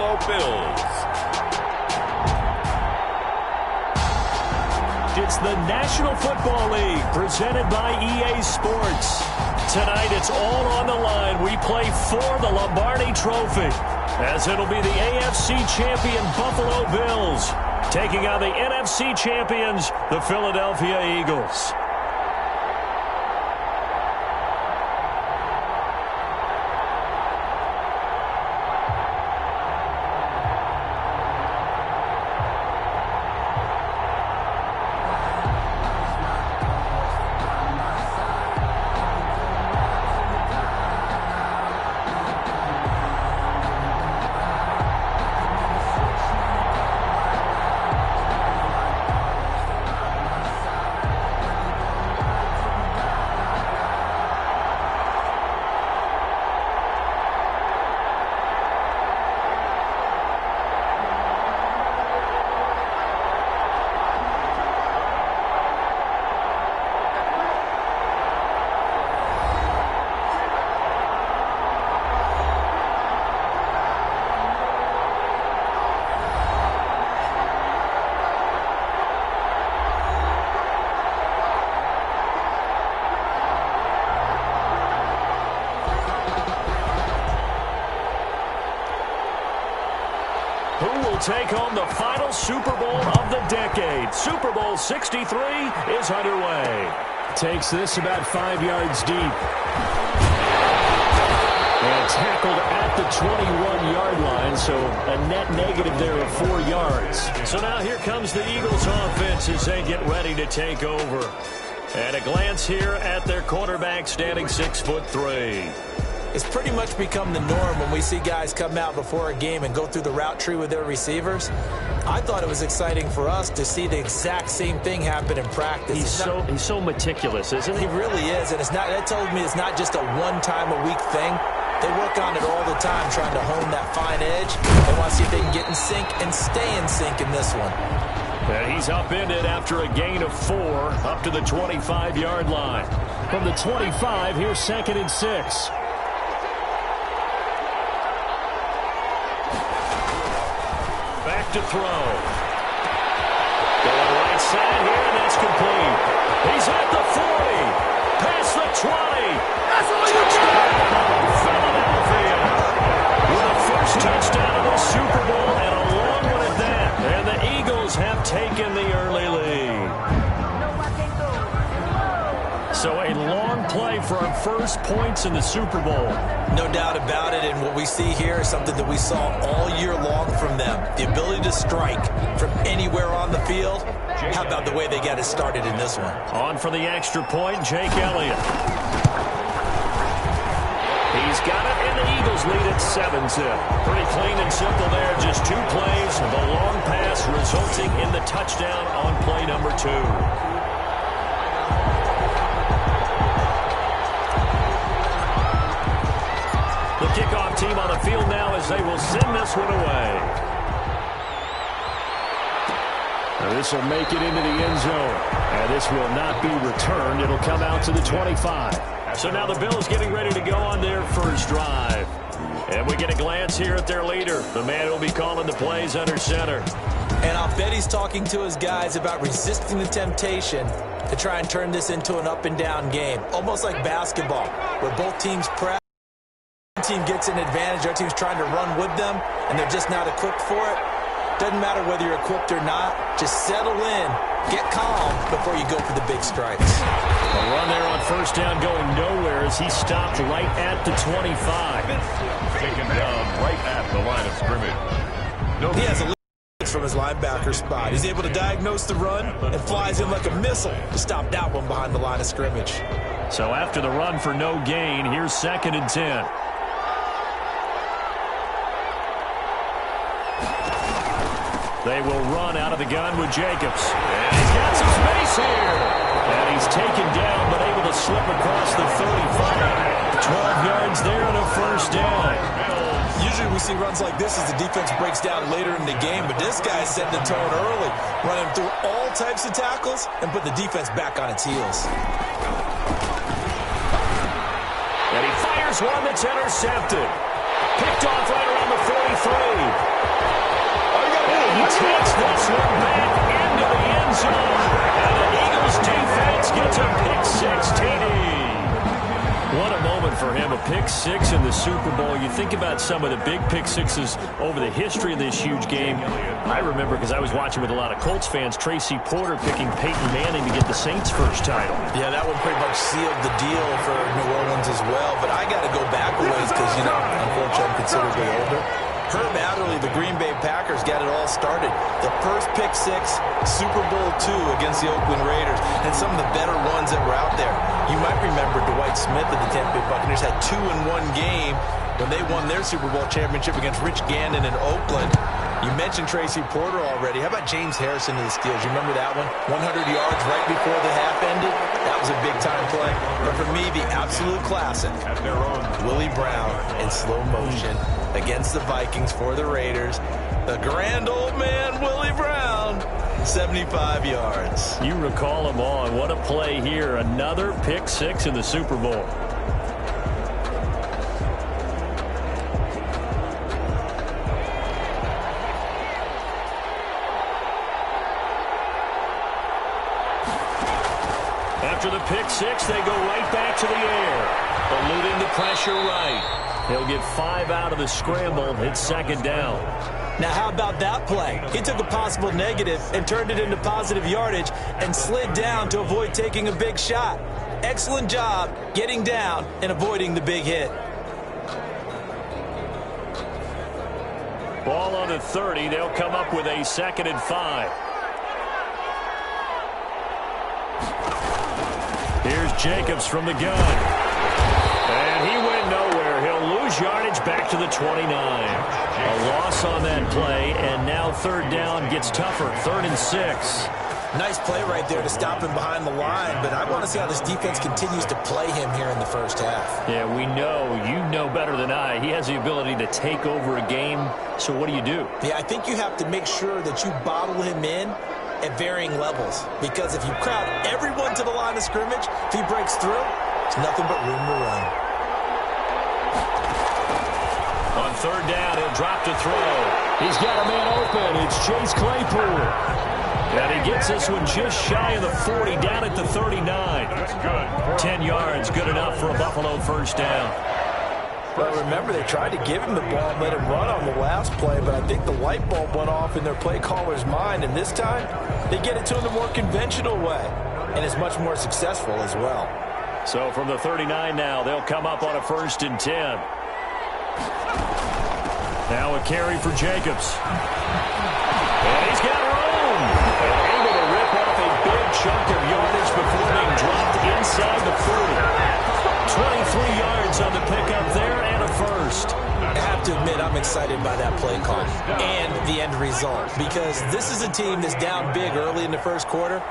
Buffalo Bills. It's the National Football League presented by EA Sports. Tonight it's all on the line. We play for the Lombardi Trophy, as it'll be the AFC champion Buffalo Bills taking on the NFC champions, the Philadelphia Eagles. Take home the final Super Bowl of the decade. Super Bowl 63 is underway. Takes this about 5 yards deep. And tackled at the 21-yard line, so a net negative there of 4 yards. So now here comes the Eagles offense as they get ready to take over. And a glance here at their quarterback standing 6'3". It's pretty much become the norm when we see guys come out before a game and go through the route tree with their receivers. I thought it was exciting for us to see the exact same thing happen in practice. He's so meticulous, isn't he? He really is, and that tells me it's not just a one-time-a-week thing. They work on it all the time, trying to hone that fine edge. They want to see if they can get in sync and stay in sync in this one. And he's upended after a gain of 4 up to the 25-yard line. From the 25, here's 2nd and 6. To throw. Going right side here, and that's complete. He's at the 40. Past the 20. That's all you got. Philadelphia with the first touchdown of the Super Bowl, and a long one at that. And the Eagles have taken the early lead. So a long play for our first points in the Super Bowl. No doubt about it, and what we see here is something that we saw all year long from them. The ability to strike from anywhere on the field. How about the way they got it started in this one? On for the extra point, Jake Elliott. He's got it, and the Eagles lead at 7-zip. Pretty clean and simple there, just 2 plays. The long pass resulting in the touchdown on play number 2. The kickoff team on the field now as they will send this one away. Now this will make it into the end zone. And this will not be returned. It'll come out to the 25. So now the Bills getting ready to go on their first drive. And we get a glance here at their leader, the man who will be calling the plays under center. And I'll bet he's talking to his guys about resisting the temptation to try and turn this into an up-and-down game. Almost like basketball, where both teams press. One team gets an advantage, our team's trying to run with them, and they're just not equipped for it. Doesn't matter whether you're equipped or not. Just settle in, get calm before you go for the big strikes. A run there on first down going nowhere as he stopped right at the 25. Taken down right at the line of scrimmage. He has a lead from his linebacker spot. He's able to diagnose the run and flies in like a missile to stop that one behind the line of scrimmage. So after the run for no gain, here's 2nd and 10. They will run out of the gun with Jacobs. And he's got some space here. And he's taken down, but able to slip across the 35. 12 yards there and a first down. Usually we see runs like this as the defense breaks down later in the game, but this guy's setting the tone early, running through all types of tackles and put the defense back on its heels. And he fires one that's intercepted. Picked off right around the 43. And he takes this one back into the end zone. And the Eagles defense gets a pick-6 TD. What a moment for him, a pick-6 in the Super Bowl. You think about some of the big pick-6s over the history of this huge game. I remember, because I was watching with a lot of Colts fans, Tracy Porter picking Peyton Manning to get the Saints' first title. Yeah, that one pretty much sealed the deal for New Orleans as well. But I got to go back a ways because, you know, unfortunately I'm considerably older. Herb Adderley, the Green Bay Packers, got it all started. The first pick-6, Super Bowl II against the Oakland Raiders, and some of the better ones that were out there. You might remember Dwight Smith of the Tampa Bay Buccaneers had 2 in one game when they won their Super Bowl championship against Rich Gannon in Oakland. You mentioned Tracy Porter already. How about James Harrison of the Steelers? You remember that one? 100 yards right before the half ended? That was a big-time play. But for me, the absolute classic, Willie Brown in slow motion against the Vikings for the Raiders. The grand old man, Willie Brown, 75 yards. You recall him on. What a play here. Another pick-6 in the Super Bowl. After the pick-6, they go right back to the air, eluding the pressure right. He'll get 5 out of the scramble. It's second down. Now, how about that play? He took a possible negative and turned it into positive yardage and slid down to avoid taking a big shot. Excellent job getting down and avoiding the big hit. Ball on the 30. They'll come up with a 2nd and 5. Here's Jacobs from the gun. And he went nowhere. He'll lose yardage back to the 29. A loss on that play, and now 3rd down gets tougher. 3rd and 6. Nice play right there to stop him behind the line, but I want to see how this defense continues to play him here in the first half. Yeah, we know. You know better than I. He has the ability to take over a game, so what do you do? Yeah, I think you have to make sure that you bottle him in at varying levels, because if you crowd everyone to the line of scrimmage, if he breaks through, there's nothing but room to run. On 3rd down, he'll drop to throw. He's got a man open. It's Chase Claypool. And he gets this one just shy of the 40, down at the 39. That's good. 10 yards, good enough for a Buffalo first down. Well, remember, they tried to give him the ball and let him run on the last play, but I think the light bulb went off in their play caller's mind, and this time they get it to him the more conventional way, and it's much more successful as well. So from the 39 now, they'll come up on a 1st and 10. Now a carry for Jacobs. And he's got room. And able to rip off a big chunk of yardage before being dropped inside the 40. 23 yards on the pickup there and a first. I have to admit, I'm excited by that play call and the end result, because this is a team that's down big early in the first quarter,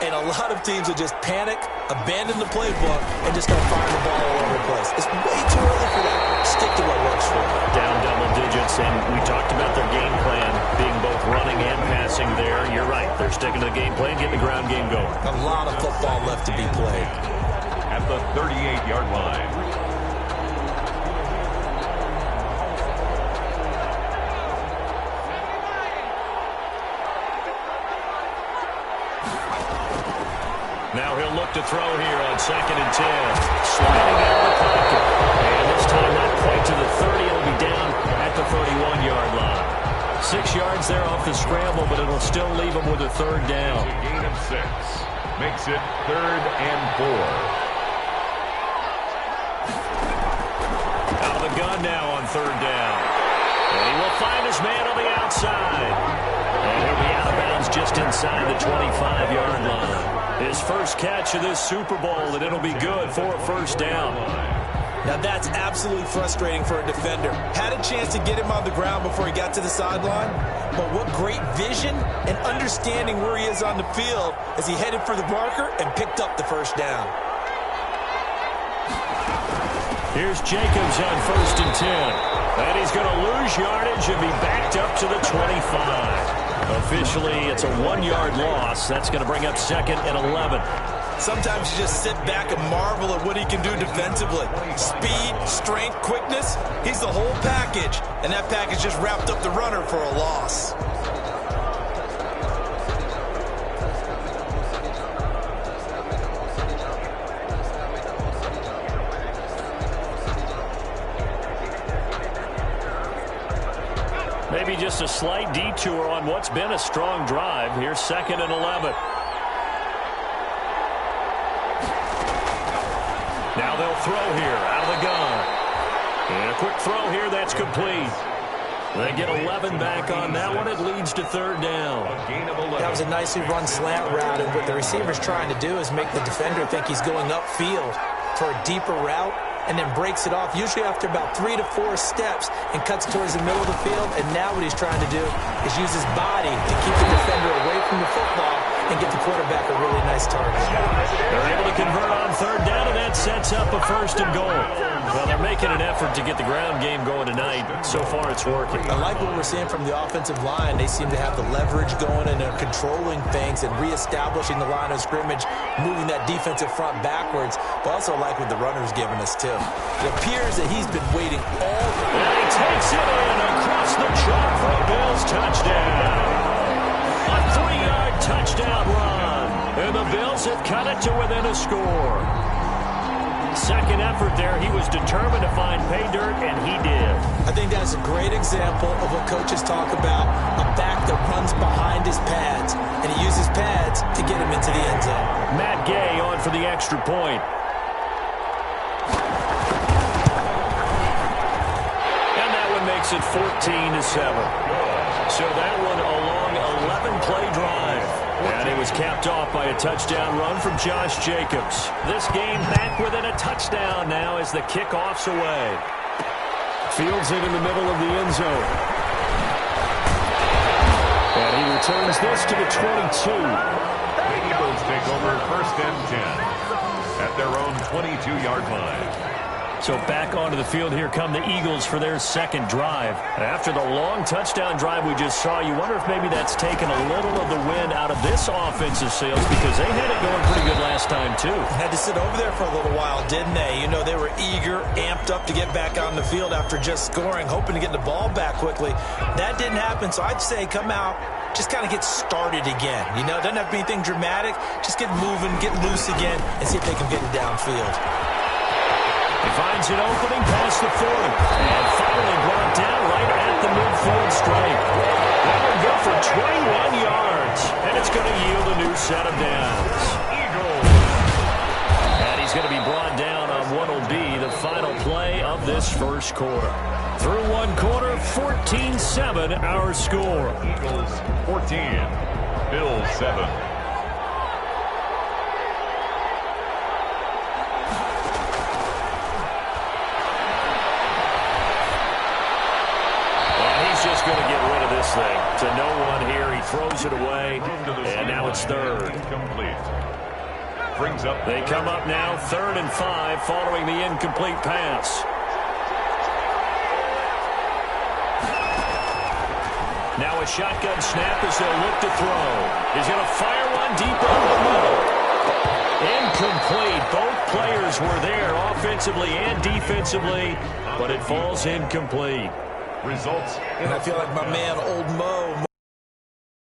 and a lot of teams will just panic, abandon the playbook, and just start firing the ball all over the place. It's way too early for that. Stick to what works for them. Down double digits, and we talked about their game plan being both running and passing there. You're right. They're sticking to the game plan, getting the ground game going. A lot of football left to be played. At the 38-yard line. Now he'll look to throw here on 2nd and 10. Sliding out of the pocket. And this time not quite to the 30. It'll be down at the 31-yard line. 6 yards there off the scramble, but it'll still leave him with a 3rd down. A gain of 6. Makes it 3rd and 4. Out of the gun now on 3rd down. And he will find his man on the outside. And he'll be out of bounds just inside the 25-yard line. His first catch of this Super Bowl, and it'll be good for a 1st down. Now that's absolutely frustrating for a defender. Had a chance to get him on the ground before he got to the sideline, but what great vision and understanding where he is on the field as he headed for the marker and picked up the 1st down. Here's Jacobs on 1st and 10. And he's going to lose yardage and be backed up to the 25. Officially, it's a 1-yard loss. That's going to bring up 2nd and 11. Sometimes you just sit back and marvel at what he can do defensively. Speed, strength, quickness, he's the whole package. And that package just wrapped up the runner for a loss. Maybe just a slight detour on what's been a strong drive. Here's 2nd and 11. Now they'll throw here out of the gun. And a quick throw here that's complete. They get 11 back on that one. It leads to 3rd down. That was a nicely run slant route, and what the receiver's trying to do is make the defender think he's going upfield for a deeper route, and then breaks it off, usually after about 3 to 4 steps, and cuts towards the middle of the field. And now what he's trying to do is use his body to keep the defender away from the football and get the quarterback a really nice target. They're able to convert on 3rd down, and that sets up a 1st and goal. Well, they're making an effort to get the ground game going tonight. So far, it's working. I like what we're seeing from the offensive line. They seem to have the leverage going, and they're controlling things and reestablishing the line of scrimmage, moving that defensive front backwards. But also like what the runner's giving us, too. It appears that he's been waiting all the way. And he takes it in across the chalk for a Bills touchdown. A 3-yard touchdown run. And the Bills have cut it to within a score. Second effort there. He was determined to find pay dirt, and he did. I think that's a great example of what coaches talk about, a back that runs behind his pads, and he uses pads to get him into the end zone. Matt Gay on for the extra point. And that one makes it 14-7. So that one a long 11-play drive. And it was capped off by a touchdown run from Josh Jacobs. This game back within a touchdown now as the kickoff's away. Fields it in the middle of the end zone. And he returns this to the 22. The Eagles take over 1st and 10 at their own 22-yard line. So back onto the field here come the Eagles for their 2nd drive. After the long touchdown drive we just saw, you wonder if maybe that's taken a little of the wind out of this offensive sails, because they had it going pretty good last time too. Had to sit over there for a little while, didn't they? You know, they were eager, amped up to get back on the field after just scoring, hoping to get the ball back quickly. That didn't happen, so I'd say come out, just kind of get started again. You know, it doesn't have to be anything dramatic. Just get moving, get loose again, and see if they can get it downfield. He finds an opening past the 40. And finally brought down right at the midfield stripe. That will go for 21 yards. And it's going to yield a new set of downs. And he's going to be brought down on what will be the final play of this 1st quarter. Through 1 quarter, 14-7 our score. Eagles 14, Bills 7. Just going to get rid of this thing. To no one here. He throws it away. And now it's 3rd. Complete. Brings up. They come up now 3rd and 5 following the incomplete pass. Now a shotgun snap as they'll look to throw. He's going to fire one deep over the middle. Incomplete. Both players were there offensively and defensively, but it falls incomplete. Results. And I feel like my man, Old Mo,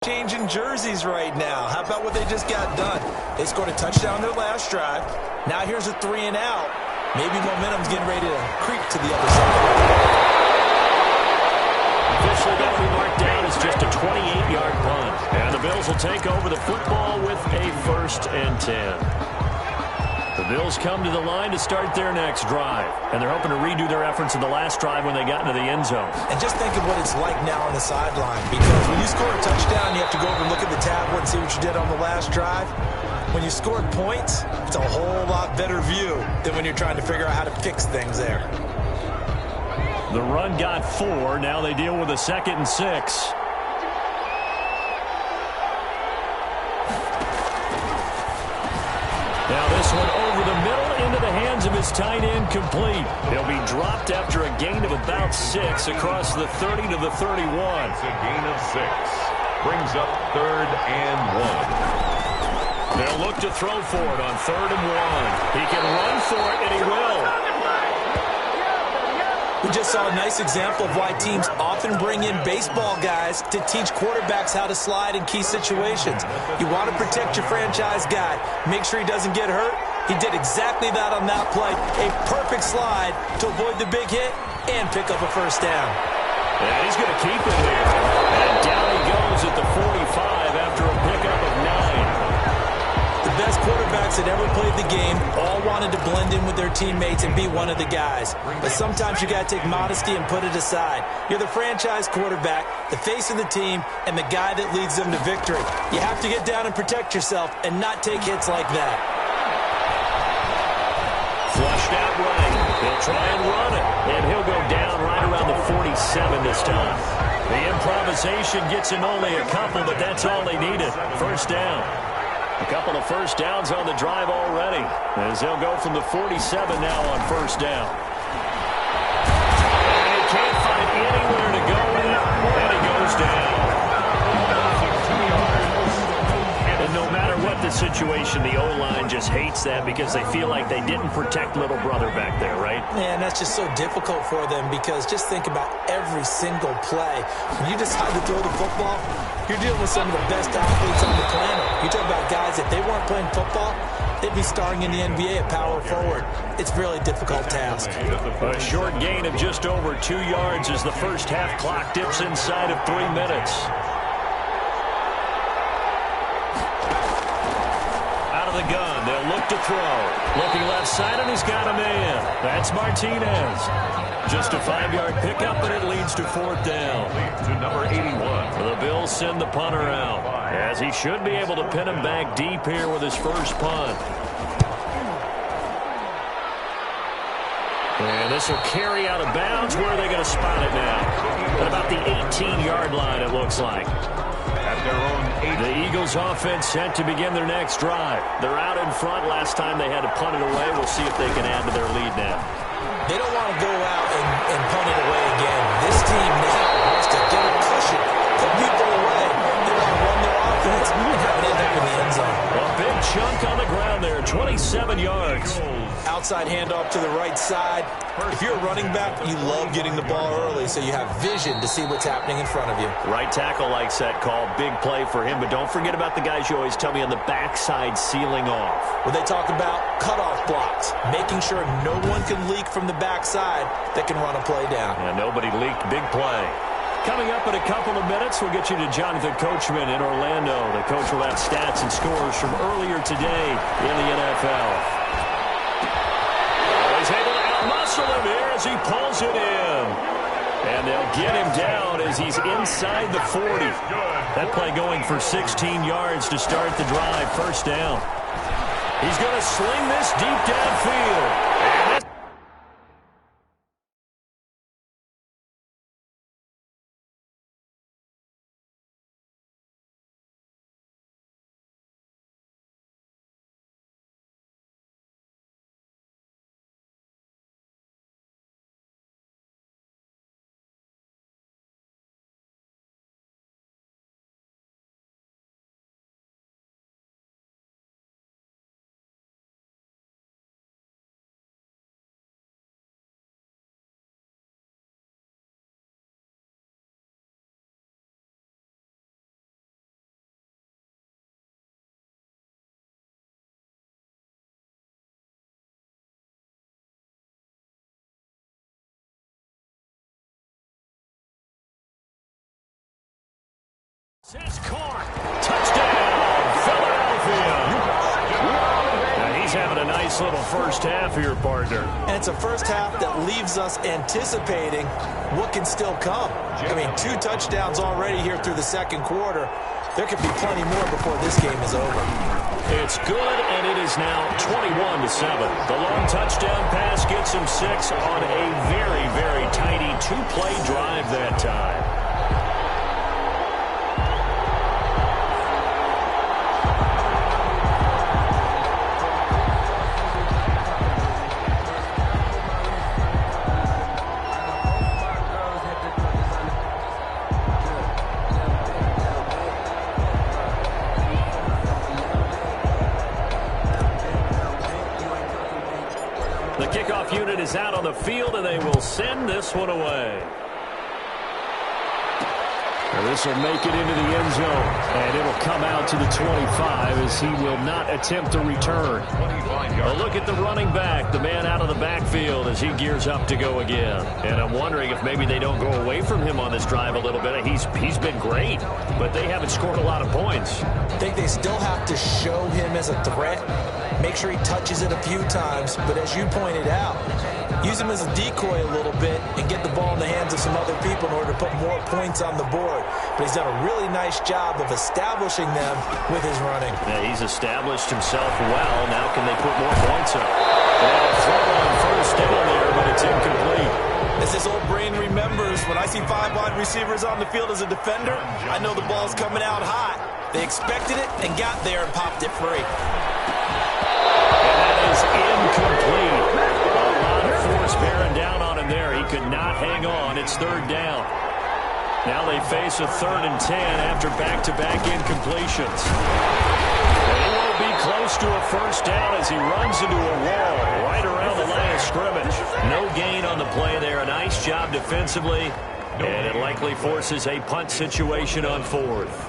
changing jerseys right now. How about what they just got done? They scored a touchdown their last drive. Now here's a 3 and out. Maybe momentum's getting ready to creep to the other side. Officially that will be marked down as just a 28-yard punt. And the Bills will take over the football with a 1st and 10. The Bills come to the line to start their next drive. And they're hoping to redo their efforts in the last drive when they got into the end zone. And just think of what it's like now on the sideline. Because when you score a touchdown, you have to go over and look at the tablet and see what you did on the last drive. When you scored points, it's a whole lot better view than when you're trying to figure out how to fix things there. The run got 4. Now they deal with a 2nd and 6. Now this one over the middle into the hands of his tight end, complete. He'll be dropped after a gain of about 6 across the 30 to the 31. It's a gain of 6. Brings up 3rd and 1. They'll look to throw for it on 3rd and 1. He can run for it, and he will. We just saw a nice example of why teams often bring in baseball guys to teach quarterbacks how to slide in key situations. You want to protect your franchise guy. Make sure he doesn't get hurt. He did exactly that on that play. A perfect slide to avoid the big hit and pick up a first down. And he's going to keep it here. And down he goes at the 45 after a pickup of 9. The best quarterbacks that ever played the game all wanted to blend in with their teammates and be one of the guys. But sometimes you got to take modesty and put it aside. You're the franchise quarterback, the face of the team, and the guy that leads them to victory. You have to get down and protect yourself and not take hits like that. Flushed out right. He'll try and run it. And he'll go down right around the 47 this time. The improvisation gets him only a couple, but that's all he needed. First down. A couple of first downs on the drive already, as they'll go from the 47 now on first down. And he can't find anywhere to go in, and he goes down. And no matter what the situation, the O-line just hates that because they feel like they didn't protect little brother back there, right? Man, that's just so difficult for them because just think about every single play. When you decide to throw the football, you're dealing with some of the best athletes on the planet. You talk about guys, if they weren't playing football, they'd be starring in the NBA at power forward. It's a really difficult task. A short gain of just over 2 yards as the first half clock dips inside of 3 minutes. Out of the gun, they'll look to throw. Looking left side, and he's got a man. That's Martinez. Just a 5-yard pickup, but it leads to 4th down. To number 81. The Bills send the punter out, as he should be able to pin him back deep here with his first punt. And this will carry out of bounds. Where are they going to spot it now? At about the 18-yard line, it looks like. At their own 8. The Eagles offense set to begin their next drive. They're out in front. Last time they had to punt it away. We'll see if they can add to their lead now. They don't want to go out and punt it away again. This team now wants to get a cushion, put people away. They want to run their offense and have it end up in the end zone. A big chunk on the ground there, 27 yards. Outside handoff to the right side. If you're a running back, you love getting the ball early so you have vision to see what's happening in front of you. Right tackle likes that call. Big play for him, but don't forget about the guys you always tell me on the backside sealing off. Well, they talk about cutoff blocks, making sure no one can leak from the backside that can run a play down. And nobody leaked. Big play. Coming up in a couple of minutes, we'll get you to Jonathan Coachman in Orlando. The coach will have stats and scores from earlier today in the NFL. He's able to out-muscle him here as he pulls it in. And they'll get him down as he's inside the 40. That play going for 16 yards to start the drive. First down. He's going to sling this deep downfield. And it's caught. Touchdown, Philadelphia. And he's having a nice little first half here, partner. And it's a first half that leaves us anticipating what can still come. I mean, 2 touchdowns already here through the second quarter. There could be plenty more before this game is over. It's good, and it is now 21-7. The long touchdown pass gets him 6 on a very, very tidy 2-play drive that time. kickoff unit is out on the field, and they will send this one away. This will make it into the end zone, and it'll come out to the 25 as he will not attempt to return. A look at the running back, the man out of the backfield as he gears up to go again. And I'm wondering if maybe they don't go away from him on this drive a little bit. He's been great, but they haven't scored a lot of points. I think they still have to show him as a threat, make sure he touches it a few times, but as you pointed out, use him as a decoy a little bit and get the ball in the hands of some other people in order to put more points on the board. But he's done a really nice job of establishing them with his running. Yeah, he's established himself well. Now can they put more points up? They'll throw on first down there, but it's incomplete. As this old brain remembers, when I see 5 wide receivers on the field as a defender, I know the ball's coming out hot. They expected it and got there and popped it free. And that is incomplete. A lot of force bearing down on him there. He could not hang on. It's third down. Now they face a 3rd and 10 after back-to-back incompletions. And he won't be close to a first down as he runs into a wall right around the line of scrimmage. No gain on the play there. A nice job defensively. And it likely forces a punt situation on 4th.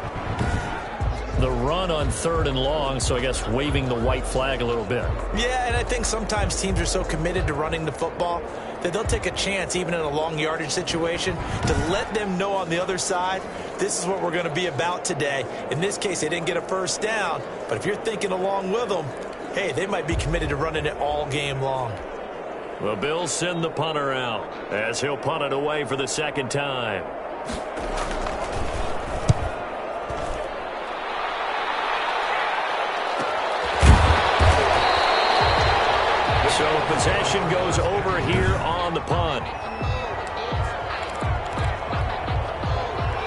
The run on 3rd and long, so I guess waving the white flag a little bit. Yeah, and I think sometimes teams are so committed to running the football that they'll take a chance, even in a long yardage situation, to let them know on the other side, this is what we're going to be about today. In this case, they didn't get a first down, but if you're thinking along with them, hey, they might be committed to running it all game long. The Bills send the punter out as he'll punt it away for the 2nd time. So possession goes over here on the punt.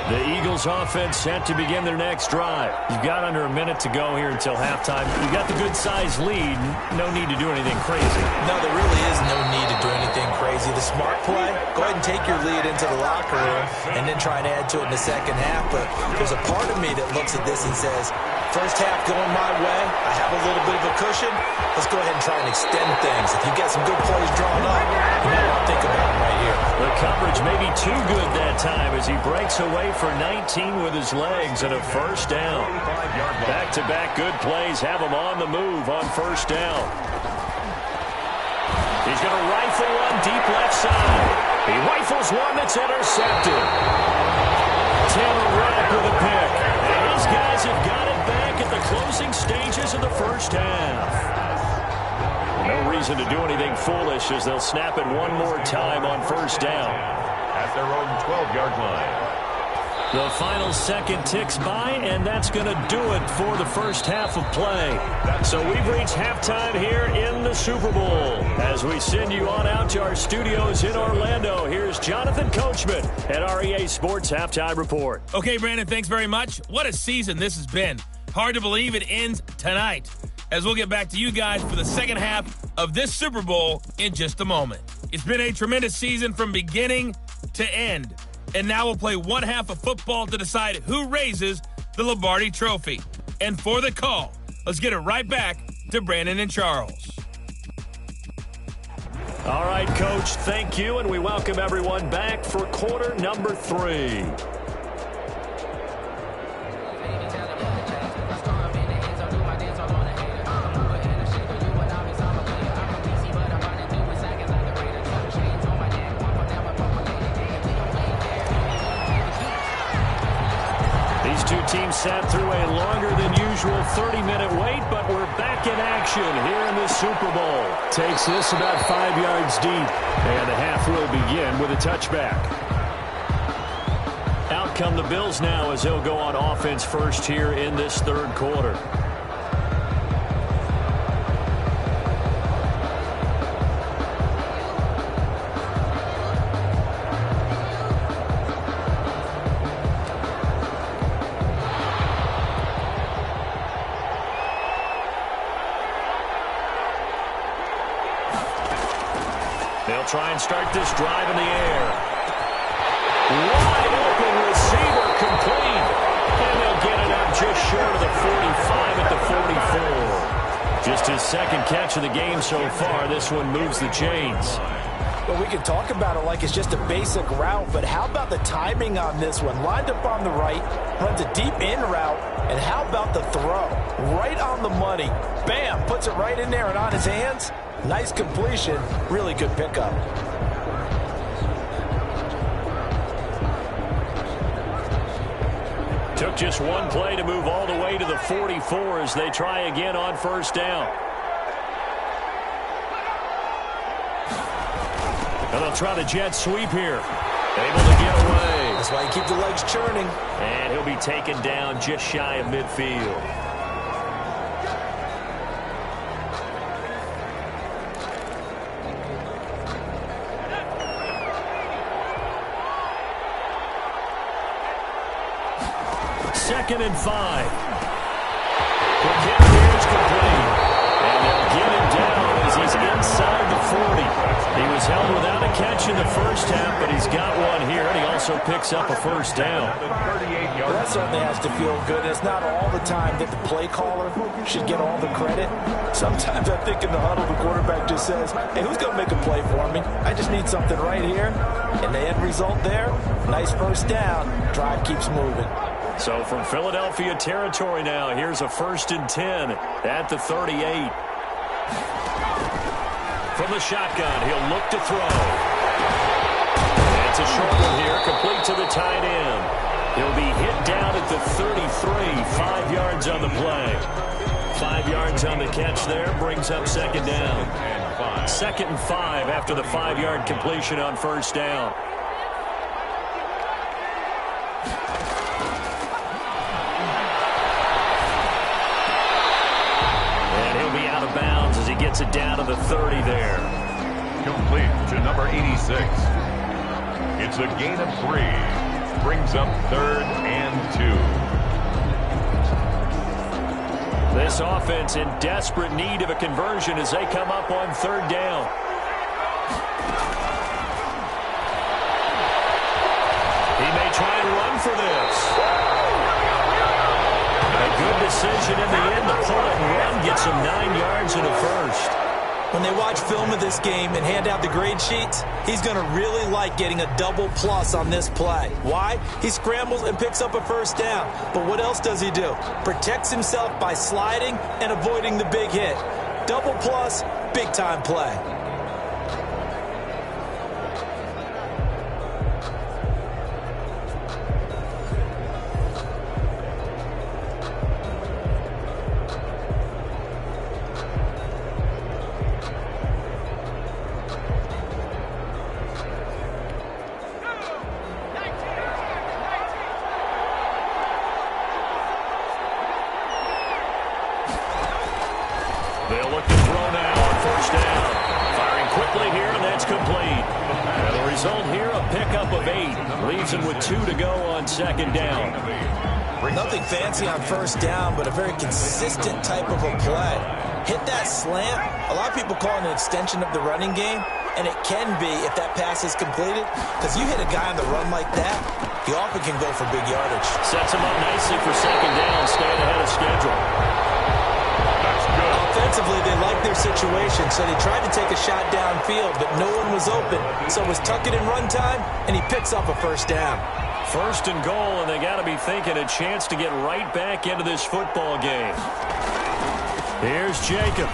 The Eagles offense set to begin their next drive. You've got under a minute to go here until halftime. You've got the good-sized lead. No need to do anything crazy. No, there really is no need to do anything crazy. The smart play, go ahead and take your lead into the locker room and then try and add to it in the second half. But there's a part of me that looks at this and says, first half going my way, I have a little bit of a cushion. Let's go ahead and try and extend things. If you've got some good plays drawn up, you might want to think about them right here. The coverage may be too good that time as he breaks away for 19 with his legs and a first down. Back-to-back good plays have him on the move on first down. He's going to rifle one deep left side. He rifles one that's intercepted. Taylor Rapp with a pick. And his guys have got it back at the closing stages of the first half. No reason to do anything foolish as they'll snap it one more time on first down. At their own 12-yard line. The final second ticks by, and that's going to do it for the first half of play. So we've reached halftime here in the Super Bowl. As we send you on out to our studios in Orlando, here's Jonathan Coachman at our EA Sports Halftime Report. Okay, Brandon, thanks very much. What a season this has been. Hard to believe it ends tonight, as we'll get back to you guys for the second half of this Super Bowl in just a moment. It's been a tremendous season from beginning to end. And now we'll play one half of football to decide who raises the Lombardi Trophy. And for the call, let's get it right back to Brandon and Charles. All right, Coach, thank you, and we welcome everyone back for quarter number 3. Team sat through a longer than usual 30-minute wait, but we're back in action here in the Super Bowl. Takes this about 5 yards deep, and the half will begin with a touchback. Out come the Bills now as they'll go on offense first here in this third quarter. They'll try and start this drive in the air. Wide open receiver complete. And they'll get it up just short of the 45 at the 44. Just his second catch of the game so far. This one moves the chains. Well, we can talk about it like it's just a basic route, but how about the timing on this one? Lined up on the right, runs a deep in route, and how about the throw? Right on the money. Bam, puts it right in there and on his hands. Nice completion, really good pickup. Took just one play to move all the way to the 44 as they try again on first down. And they'll try the jet sweep here. Able to get away. That's why you keep the legs churning. And he'll be taken down just shy of midfield. Second and 5. Quick hit here is complete. And they'll get him down as he's inside the 40. He was held without a catch in the first half, but he's got one here, and he also picks up a first down. Well, that certainly has to feel good. It's not all the time that the play caller should get all the credit. Sometimes I think in the huddle, the quarterback just says, hey, who's going to make a play for me? I just need something right here. And the end result there, nice first down. Drive keeps moving. So from Philadelphia territory now, here's a 1st and 10 at the 38. From the shotgun, he'll look to throw. It's a short one here, complete to the tight end. He'll be hit down at the 33, 5 yards on the play. 5 yards on the catch there, brings up second down. 2nd and 5 after the 5-yard completion on first down. Bounds as he gets it down to the 30 there. Complete to number 86. It's a gain of 3. Brings up 3rd and 2. This offense in desperate need of a conversion as they come up on 3rd down. He may try and run for this. A good decision in the end to pull it and run, gets him 9 yards and a first. When they watch film of this game and hand out the grade sheets, he's going to really like getting a double plus on this play. Why? He scrambles and picks up a first down. But what else does he do? Protects himself by sliding and avoiding the big hit. Double plus, big time play. They'll look to throw now on first down. Firing quickly here, and that's complete. And the result here, a pickup of 8. Leaves him with 2 to go on second down. Nothing fancy on first down, but a very consistent type of a play. Hit that slant. A lot of people call it an extension of the running game, and it can be if that pass is completed, because you hit a guy on the run like that, he often can go for big yardage. Sets him up nicely for second down, staying ahead of schedule. Offensively, they liked their situation, so they tried to take a shot downfield, but no one was open. So it was tuck it in run time, and he picks up a first down. 1st and goal, and they got to be thinking a chance to get right back into this football game. Here's Jacobs.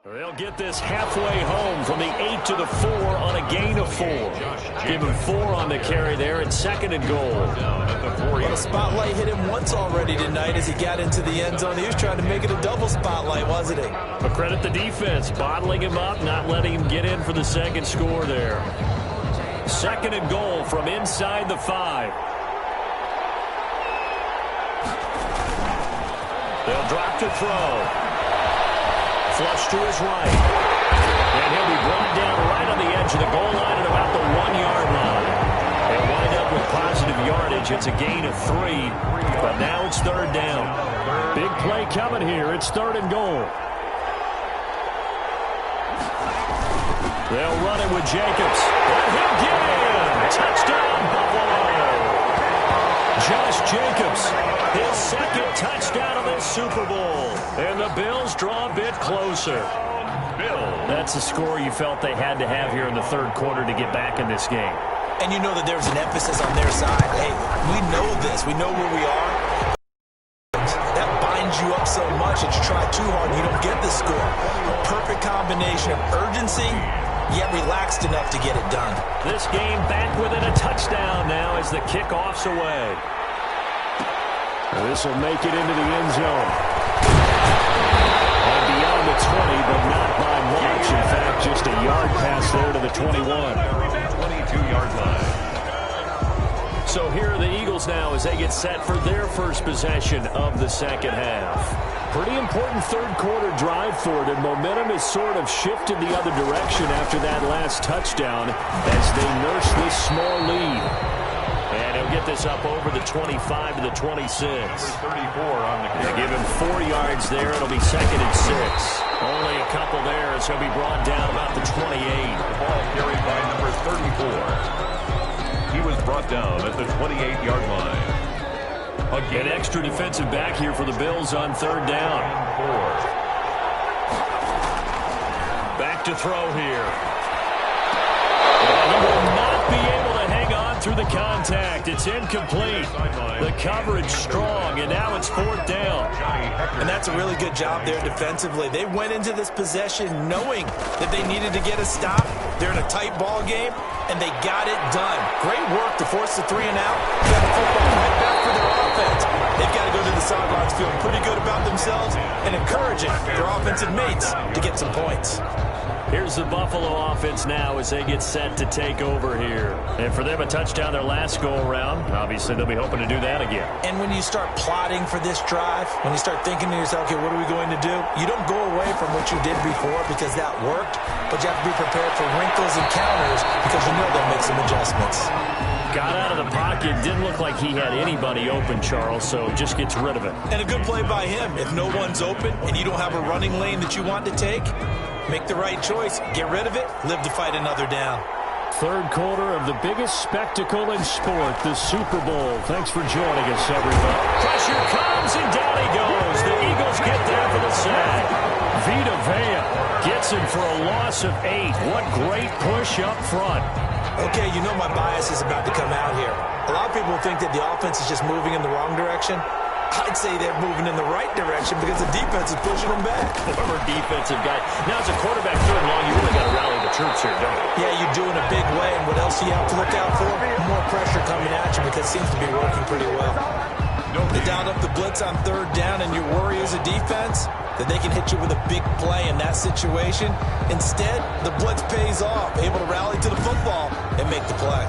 They'll get this halfway home from the 8 to the 4 on a gain of 4. Give him 4 on the carry there and 2nd and goal. Well, the spotlight hit him once already tonight as he got into the end zone. He was trying to make it a double spotlight, wasn't he? But credit the defense, bottling him up, not letting him get in for the 2nd score there. 2nd and goal from inside the 5. They'll drop to throw. Flush to his right. And he'll be brought down right on the edge of the goal line at about the 1-yard line. They'll wind up with positive yardage. It's a gain of 3, but now it's 3rd down. Big play coming here. It's 3rd and goal. They'll run it with Jacobs. And he'll get in. Touchdown, Buffalo. Josh Jacobs, his 2nd touchdown of this Super Bowl. And the Bills draw a bit closer. That's the score you felt they had to have here in the 3rd quarter to get back in this game. And you know that there's an emphasis on their side. Hey, we know this. We know where we are. That binds you up so much that you try too hard and you don't get the score. A perfect combination of urgency, yet relaxed enough to get it done. This game back within a touchdown now as the kickoff's away. This will make it into the end zone. And beyond the 20, but not by much. In fact, just a yard pass there to the 21. 22-yard line. So here are the Eagles now as they get set for their first possession of the 2nd half. Pretty important 3rd quarter drive for it, and momentum has sort of shifted the other direction after that last touchdown as they nurse this small lead. And he'll get this up over the 25 to the 26. 34 on the They give him 4 yards there. It'll be 2nd and 6. Only a couple there as he'll be brought down about the 28. The ball carried by number 34. He was brought down at the 28-yard line. An extra defensive back here for the Bills on 3rd down. 4. Back to throw here. And he will not be able to hang on through the contact. It's incomplete. The coverage strong, and now it's 4th down. And that's a really good job there defensively. They went into this possession knowing that they needed to get a stop. They're in a tight ball game, and they got it done. Great work to force the 3 and out. Got the football right back for their offense. They've got to go to the sidelines feeling pretty good about themselves and encouraging their offensive mates to get some points. Here's the Buffalo offense now as they get set to take over here. And for them, a touchdown their last go-around. Obviously, they'll be hoping to do that again. And when you start plotting for this drive, when you start thinking to yourself, okay, what are we going to do? You don't go away from what you did before because that worked, but you have to be prepared for wrinkles and counters because you know they'll make some adjustments. Got out of the pocket. Didn't look like he had anybody open, Charles, so just gets rid of it. And a good play by him. If no one's open and you don't have a running lane that you want to take, make the right choice. Get rid of it. Live to fight another down. 3rd quarter of the biggest spectacle in sport, the Super Bowl. Thanks for joining us, everybody. Pressure comes, and down he goes. The Eagles get there for the sack. Vita Vea gets him for a loss of 8. What great push up front. Okay, you know my bias is about to come out here. A lot of people think that the offense is just moving in the wrong direction. I'd say they're moving in the right direction because the defense is pushing them back. Former defensive guy. Now, as a quarterback 3rd and long, you really got to rally the troops here, don't you? Yeah, you do in a big way. And what else do you have to look out for? More pressure coming at you because it seems to be working pretty well. They dialed up the blitz on 3rd down, and your worry as a defense that they can hit you with a big play in that situation. Instead, the blitz pays off, able to rally to the football and make the play.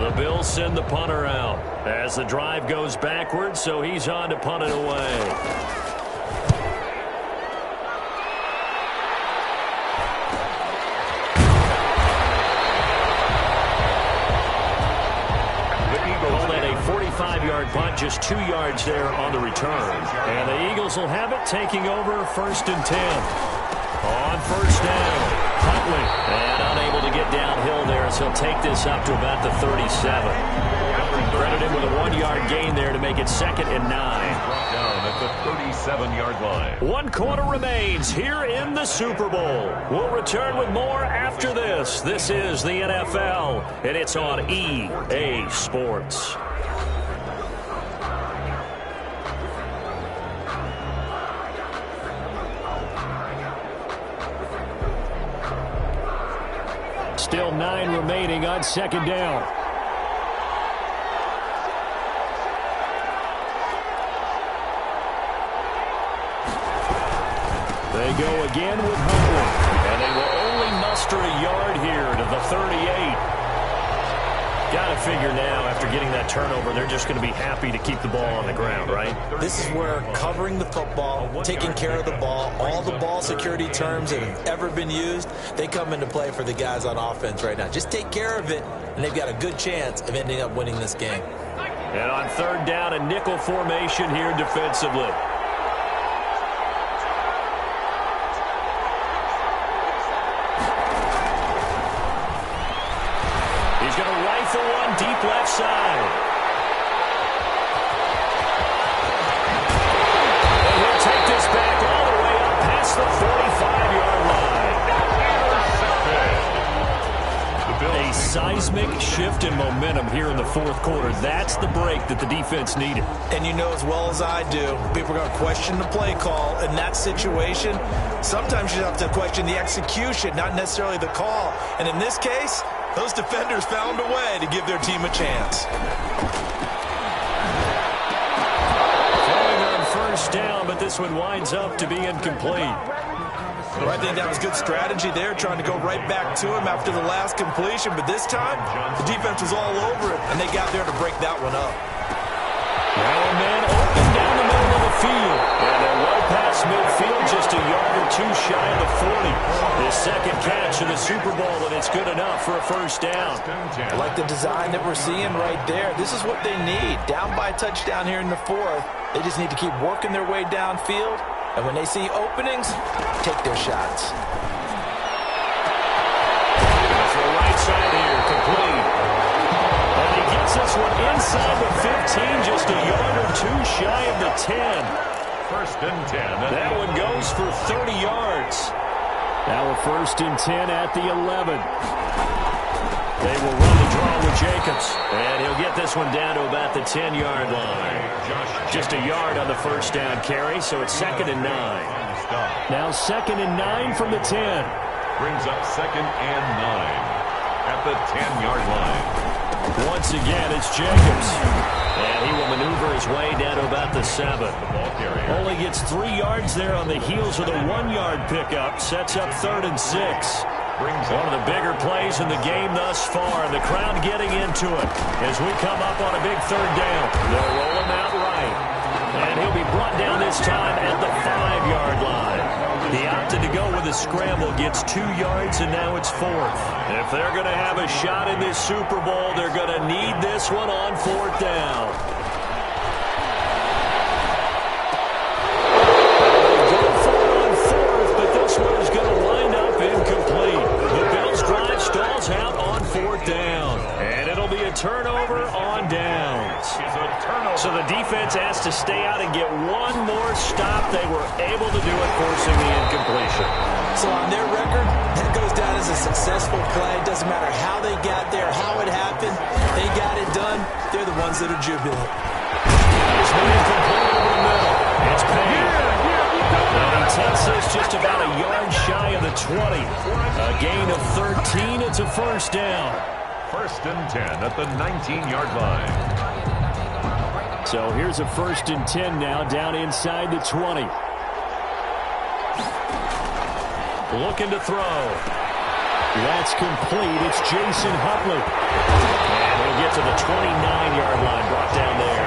The Bills send the punter out as the drive goes backwards, so he's on to punt it away. Called at a 45-yard punt, just 2 yards there on the return. And the Eagles will have it, taking over 1st and 10. On 1st down, Huntley, and unable to get downhill there as he'll take this up to about the 37. Credit him with a 1-yard gain there to make it 2nd and 9. Down at the 37-yard line. 1 quarter remains here in the Super Bowl. We'll return with more after this. This is the NFL, and it's on EA Sports. Still 9 remaining on second down. They go again with Huntley. And they will only muster a yard here to the 38. Got to figure now, after getting that turnover, they're just going to be happy to keep the ball on the ground, right? This is where covering the football, taking care of the ball, all the ball security terms that have ever been used, they come into play for the guys on offense right now. Just take care of it, and they've got a good chance of ending up winning this game. And on third down, a nickel formation here defensively. He's going to rifle one deep left side. And he'll take this back all the way up past the 45-yard line. A seismic shift in momentum here in the fourth quarter. That's the break that the defense needed. And you know as well as I do, people are going to question the play call in that situation. Sometimes you have to question the execution, not necessarily the call. And in this case, those defenders found a way to give their team a chance. Throwing on first down, but this one winds up to be incomplete. Well, I think that was good strategy there, trying to go right back to him after the last completion. But this time, the defense was all over it, and they got there to break that one up. Now a man open down the middle of the field. And they're well past midfield, just a yard or two shy of the 40. His second catch in the Super Bowl, and it's good enough for a first down. I like the design that we're seeing right there. This is what they need. Down by a touchdown here in the fourth. They just need to keep working their way downfield. And when they see openings, take their shots. That's the right side here, complete. And he gets this one inside the 15, just a yard or two shy of the 10. First and 10. That one goes for 30 yards. Now a first and 10 at the 11. They will run the draw with Jacobs. And he'll get this one down to about the 10-yard line. Just a yard on the first down carry, so it's second and 9. Now second and 9 from the 10. Brings up second and 9 at the 10-yard line. Once again, it's Jacobs. And he will maneuver his way down to about the 7. Only gets 3 yards there on the heels of the 1-yard pickup. Sets up third and 6. One of the bigger plays in the game thus far. And the crowd getting into it as we come up on a big third down. They'll roll him out right. And he'll be brought down this time at the 5-yard line. He opted to go with a scramble, gets 2 yards, and now it's fourth. If they're going to have a shot in this Super Bowl, they're going to need this one on fourth down. They'll go for it on fourth, but this one is going to wind up incomplete. The Bills' drive stalls out on fourth down, and it'll be a turnover on downs. So the defense has to stay out and get one more stop. They were able to do it, forcing the incompletion. So on their record, that goes down as a successful play. Doesn't matter how they got there, how it happened. They got it done. They're the ones that are jubilant. This one incomplete over the middle. It's Payne. And he takes this just about a yard shy of the 20. A gain of 13. It's a first down. First and 10 at the 19-yard line. So here's a first and 10 now, down inside the 20. Looking to throw. That's complete. It's Jason Huntley. And he'll get to the 29-yard line, brought down there.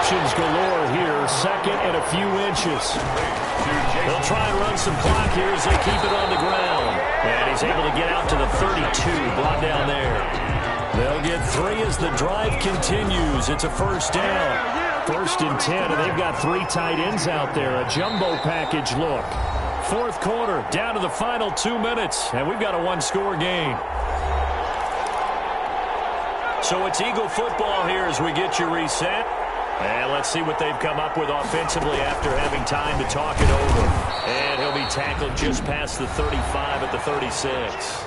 Options galore here, second and a few inches. They'll try and run some clock here as they keep it on the ground. And he's able to get out to the 32, brought down there. They'll get 3 as the drive continues. It's a first down. First and 10, and they've got 3 tight ends out there. A jumbo package look. Fourth quarter, down to the final 2 minutes, and we've got a one-score game. So it's Eagle football here as we get you reset. And let's see what they've come up with offensively after having time to talk it over. And he'll be tackled just past the 35 at the 36.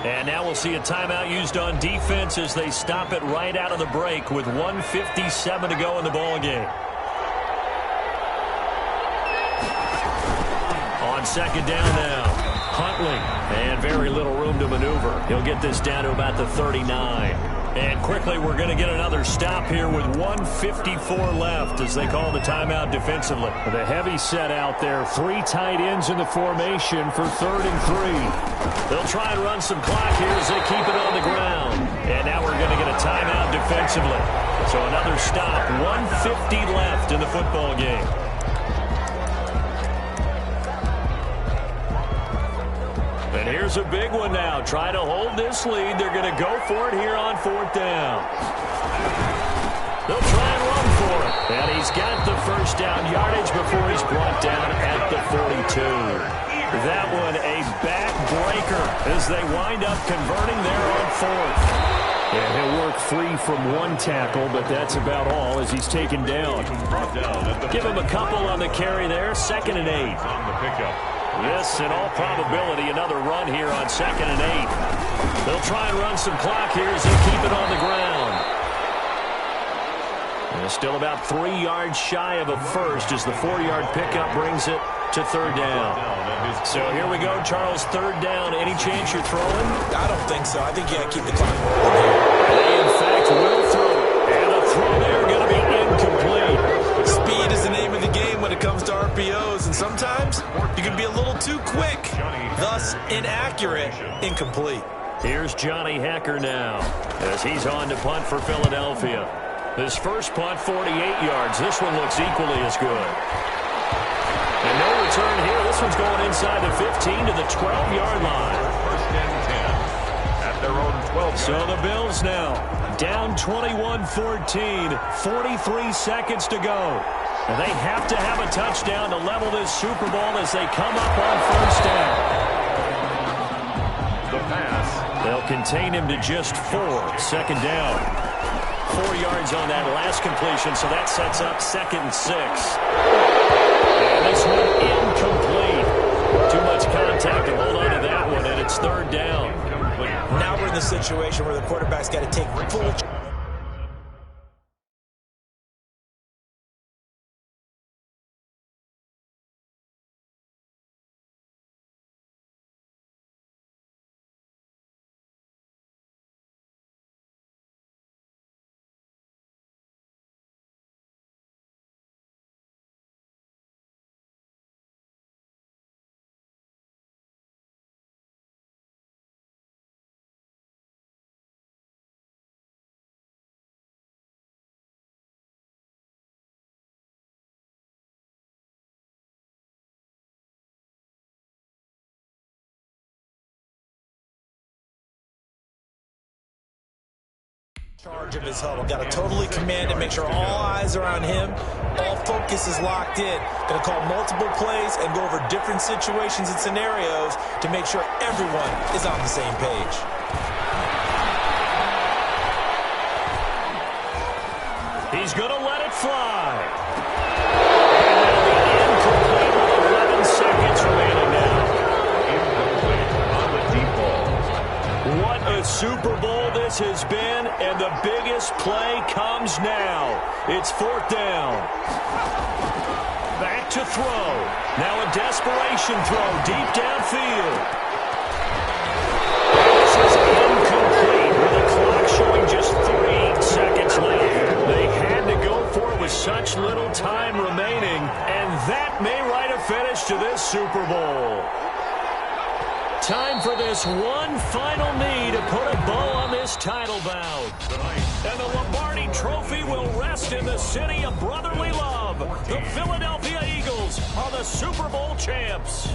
And now we'll see a timeout used on defense as they stop it right out of the break with 1:57 to go in the ballgame. On second down now, Hunt Huntley. And very little room to maneuver. He'll get this down to about the 39. And quickly, we're going to get another stop here with 1:54 left as they call the timeout defensively. The heavy set out there. 3 tight ends in the formation for 3rd and 3. They'll try and run some clock here as they keep it on the ground. And now we're going to get a timeout defensively. So another stop. 1:50 left in the football game. And here's a big one now. Trying to hold this lead. They're going to go for it here on 4th down. They'll try and run for it. And he's got the first down yardage before he's brought down at the 42. That one a backbreaker as they wind up converting there on 4th. And he'll work free from one tackle, but that's about all as he's taken down. Give him a couple on the carry there. 2nd and 8. On the pickup. This, in all probability, another run here on 2nd and 8. They'll try and run some clock here as they keep it on the ground. And still about 3 yards shy of a first as the 4-yard pickup brings it to 3rd down. So here we go, Charles, 3rd down. Any chance you're throwing? I don't think so. I think you got to keep the clock rolling here. They, in fact, will throw it. And the throw there going to be incomplete. Speed is the name of the game when it comes to RPOs, and sometimes you can be a little too quick, thus inaccurate, incomplete. Here's Johnny Hecker now as he's on to punt for Philadelphia. His first punt, 48 yards. This one looks equally as good. And no return here. This one's going inside the 15 to the 12-yard line. 1st and 10 at their own 12. So the Bills now down 21-14, 43 seconds to go. And they have to have a touchdown to level this Super Bowl as they come up on 1st down. The pass. They'll contain him to just 4. 2nd down. 4 yards on that last completion, so that sets up 2nd and 6. And this one incomplete. Too much contact to hold on to that one, and it's 3rd down. Now we're in the situation where the quarterback's got to take full. Charge of his huddle. Got to totally command it, make sure all eyes are on him. All focus is locked in. Going to call multiple plays and go over different situations and scenarios to make sure everyone is on the same page. He's going to let it fly. And that'll be incomplete with 11 seconds remaining now. Incomplete on the deep ball. What a Super Bowl this has been, and the biggest play comes now. It's 4th down. Back to throw. Now a desperation throw deep downfield. This is incomplete with the clock showing just 3 seconds left. They had to go for it with such little time remaining, and that may write a finish to this Super Bowl. Time for this one final knee to put a bow on this title bout. And the Lombardi Trophy will rest in the city of brotherly love. The Philadelphia Eagles are the Super Bowl champs.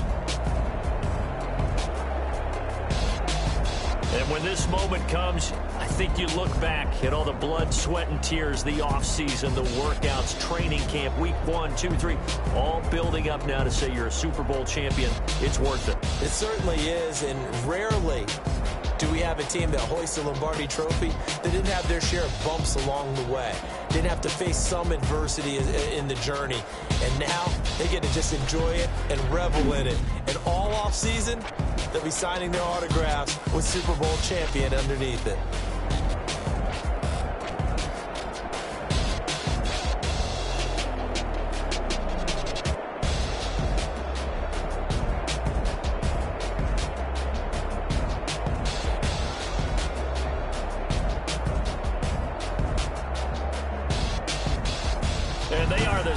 And when this moment comes, I think you look back at all the blood, sweat, and tears, the offseason, the workouts, training camp, week 1, 2, 3, all building up now to say you're a Super Bowl champion. It's worth it. It certainly is, and rarely do we have a team that hoists the Lombardi Trophy that didn't have their share of bumps along the way, didn't have to face some adversity in the journey, and now they get to just enjoy it and revel in it. And all offseason, they'll be signing their autographs with Super Bowl champion underneath it.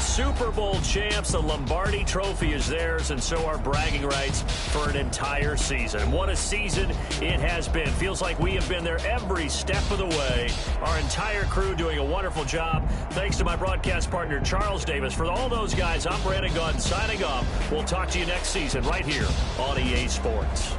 Super Bowl champs, the Lombardi Trophy is theirs, and so are bragging rights for an entire season. What a season it has been. Feels like we have been there every step of the way. Our entire crew doing a wonderful job. Thanks to my broadcast partner, Charles Davis. For all those guys, I'm Brandon Gaudin signing off. We'll talk to you next season right here on EA Sports.